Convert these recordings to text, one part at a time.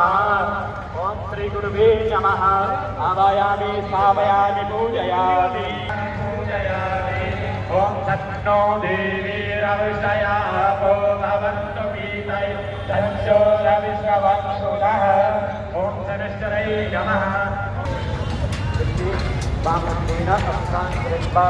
ओम श्री गुरुवे नमः आवायामि स्थापयामि पूजयामि ओम तन्नो देवीरविषयापो भवन्तु पीतै तन्नो रविश्रवक्षुणः ओम शनिश्चरै नमः वामनेन अस्तां कृत्वा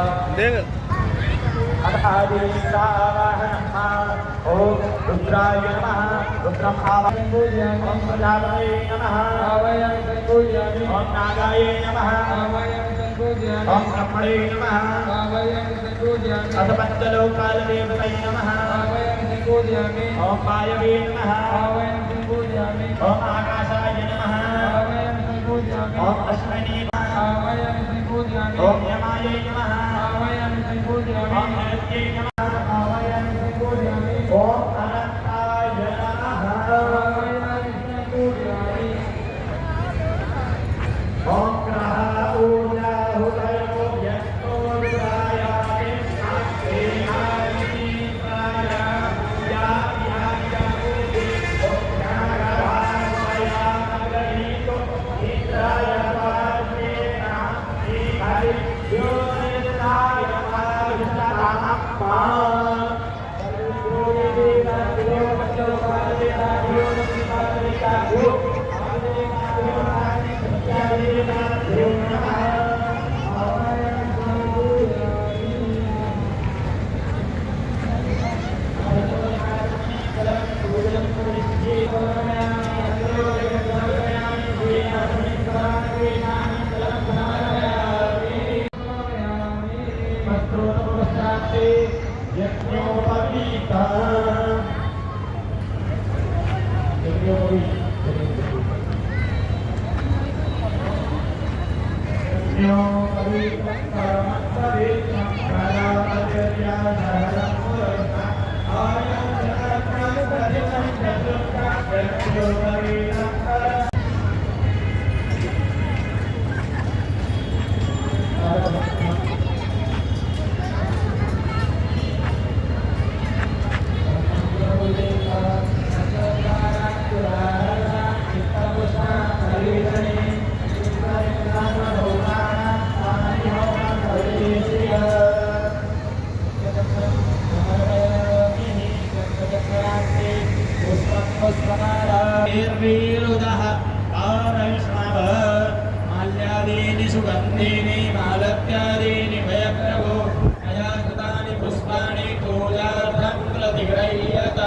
ओम रुद्राय नमः रुद्रम् आवाहयामि ओम प्रजापतये नमः आवाहयामि संपूजयामि ओम नागाय नमः आवाहयामि संपूजयामि ओम ब्रह्मणे नमः आवाहयामि संपूजयामि अथ पंचलोकालदेवतये नमः आवाहयामि संपूजयामि ओम वायवे नमः आवाहयामि संपूजयामि ओम आकाशाय नमः आवाहयामि संपूजयामि ओम अश्विनी आवाहयामि संपूजयामि ओम यमाय नमः आवाहयामि संपूजयामि ओम नरत्यै नमः आवाहयामि संपूजयामि ओम अनंताय नमः आवाहयामि संपूजयामि ओम ग्रह ऊर्जा हृदयो यस्तो रुद्रायामि साक्षेहामि प्राय या यामुदि ओम ज्ञानवासया नगरीतो इंद्राय निर्वीरुदः आरैष्णव माल्यादीनि सुगन्धीनि मालत्यादीनि भयप्रभो मया कृतानि पुष्पाणि पूजार्थं प्रतिगृह्यत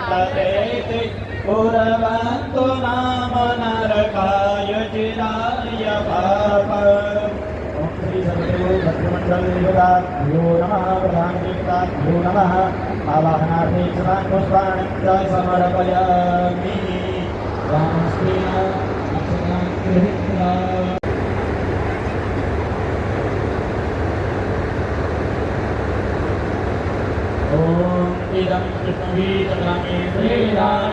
प्रतेति पुरवन्तु नाम नरकाय चिराय पाप। ओम श्री सद्गुरु भक्तिमंडल योगाभ्यो नमः। प्रधान देवताभ्यो नमः। आवाहनार्थे क्षमान् पुष्पाणि च समर्पयामि। रामस्तेन अक्षतान् गृहीत्वा इदं कृष्णवी चक्रामि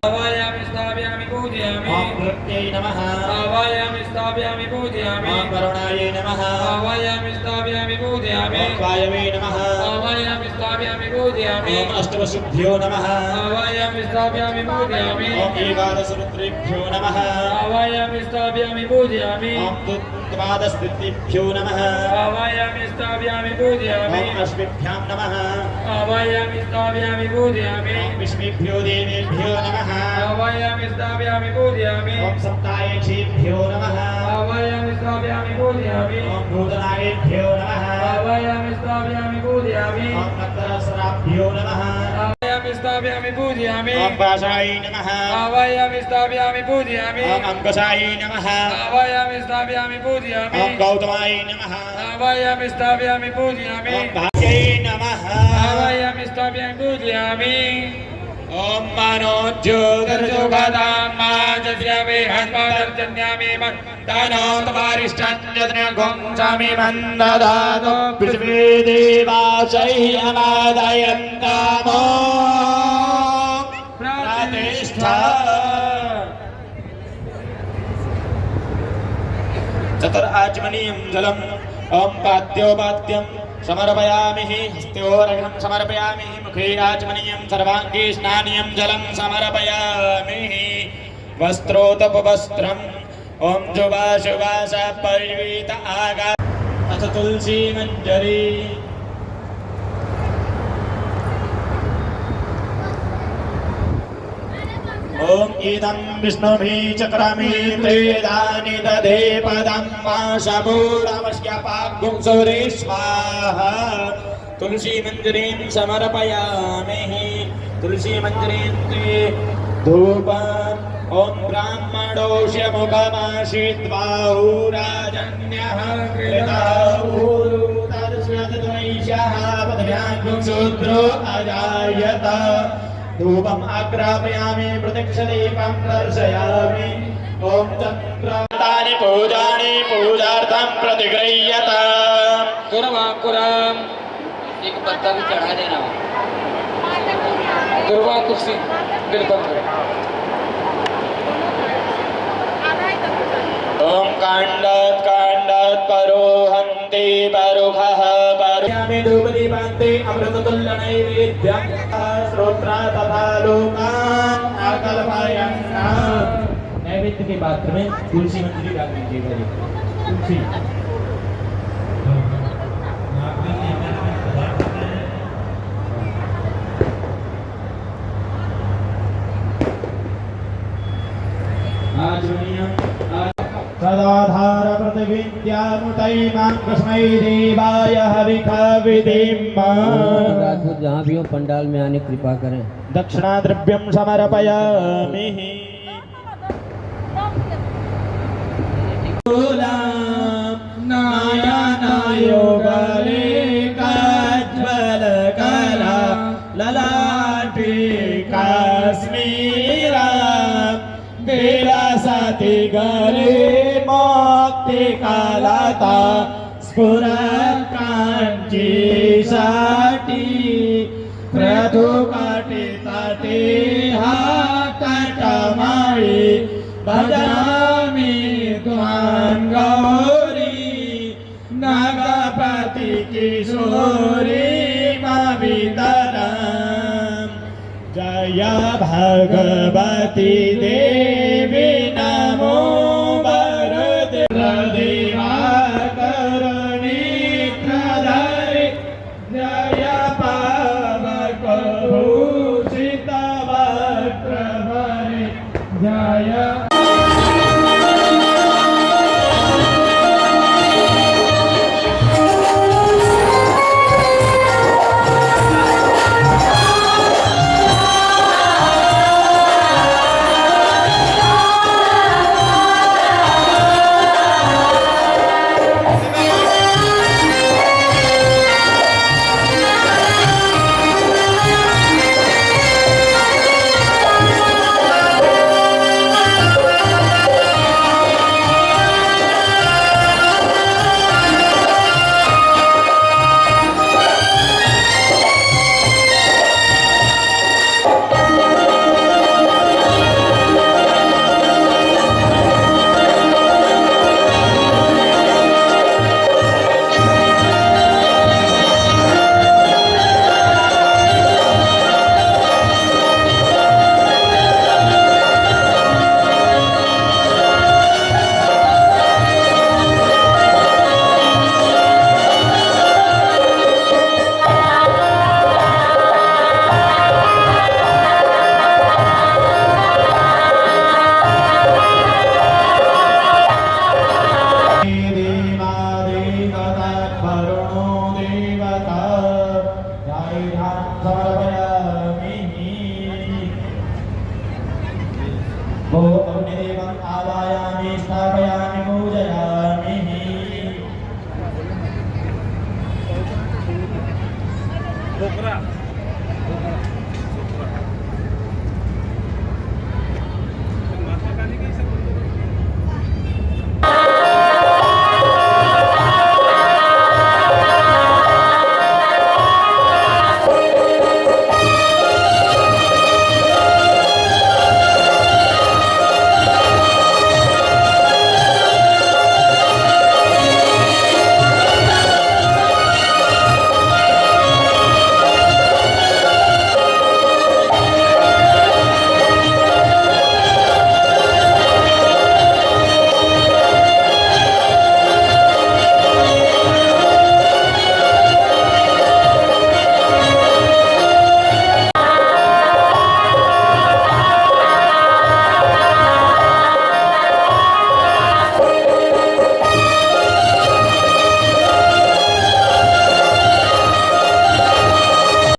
आवायामि स्थापयामि पूजयामि। ओम भक्त्यै नमः। आवायामि स्थापयामि पूजयामि। ओम वरुणायै नमः। आवायामि स्थापयामि पूजयामि। ओम वायवे नमः। आवायामि स्थापयामि पूजयामि। ओम अष्टवसुभ्यो नमः। आवायामि स्थापयामि पूजयामि। ओम एकादशरुद्रेभ्यो नमः। आवायामि स्थापयामि पूजयामि। ओम द्वादशदित्येभ्यो नमः। आवायामि स्थापयामि पूजयामि। ओम अश्विभ्यां नमः। आवायामि स्थापयामि पूजयामि। ओम विष्णुभ्यो देवेभ्यो नमः। आवायामि स्थापयामि पूजयामि। ओम सप्तायेभ्यो नमः। आवायामि स्थापयामि पूजयामि। ओम भूतनायेभ्यो नमः। आवायामि स्थापयामि पूजयामि। ओम नक्तरसराभ्यो नमः। आवायामि स्थापयामि पूजयामि। ओम पाशायै नमः। आवायामि स्थापयामि पूजयामि। ओम अंकुशायै नमः। आवायामि स्थापयामि पूजयामि। ओम गौतमायै नमः। आवायामि स्थापयामि पूजयामि। ओम भाग्यै नमः। आवायामि स्थापयामि पूजयामि। ओम मनोज्योतिर्जुगदां माजस्यामि हस्मदर्जन्यामि दानोत्तमारिष्टन्यग्नगुंसामि मन्ददातो पृथ्वी देवाचैर्यमादयन्तामो प्रतिष्ठा। चतुराचमनीयं जलम् ओम पाद्योपाद्यं समर्पयामि। हस्त्योरघं समर्पयामि। मुखे आचमनीयं सर्वाङ्गे स्नानीयं जलं समर्पयामि। वस्त्रोतपवस्त्रम् ओम जुवाशुवास परिवीत आगा अथ तुलसी मंजरी। ओम इदं विष्णुभिः चक्रामि प्रेदानि दधे पदं माशमूढमस्य पाग्गुं सूरे स्वाहा। तुलसी मंजरीं समर्पयामि। तुलसी मंजरीं ते धूपम् ओम ब्राह्मणोऽस्य मुखमाश्रित्वाहुराजन्यः कृताहुरुतर्षद्वैषः पदव्याङ्गं शूद्रो अजायत। धूपम् आग्रापयामि प्रत्यक्षदीपं दर्शयामि। ओम चन्द्रानि पूजानि पूजार्थं प्रतिगृह्यत। गुरवाकुरम एक पत्ता भी चढ़ा देना। गुरवा कुर्सी बिल्कुल। ओम कांडात् परोहन्ति परुखः परुयामि धूपदीपान्ते अमृततुल्यनैवेद्यं श्रोत्रा तथा लोकान् आकल्पयन्। नैवेद्य के पात्र में तुलसी मंजरी डाल दीजिएगा। तुलसी सदाधार प्रतिविद्यामुतैमां कस्मै देवाय हविखविधिम्। जहाँ भी हो पंडाल में आने कृपा करें। दक्षिणा द्रव्यं समर्पयामि। नायनायोगलेकाज्वलकला ललाटे काश्मीरा विलासति गरे मोक्ति कालता स्फुरत् काञ्ची षटी प्रधुकटि तटे हाकटमयि भजामि त्वां गौरी नगपति किशोरी मवितरम्। जय भगवती देवी नमो वरदे दिवाकरणी प्रधरि। जय पावक भूषित वक्त्रधरि। जय समर्पयामि अग्निदेवम् आवाहयामि स्थापयामि पूजयामि बोकरा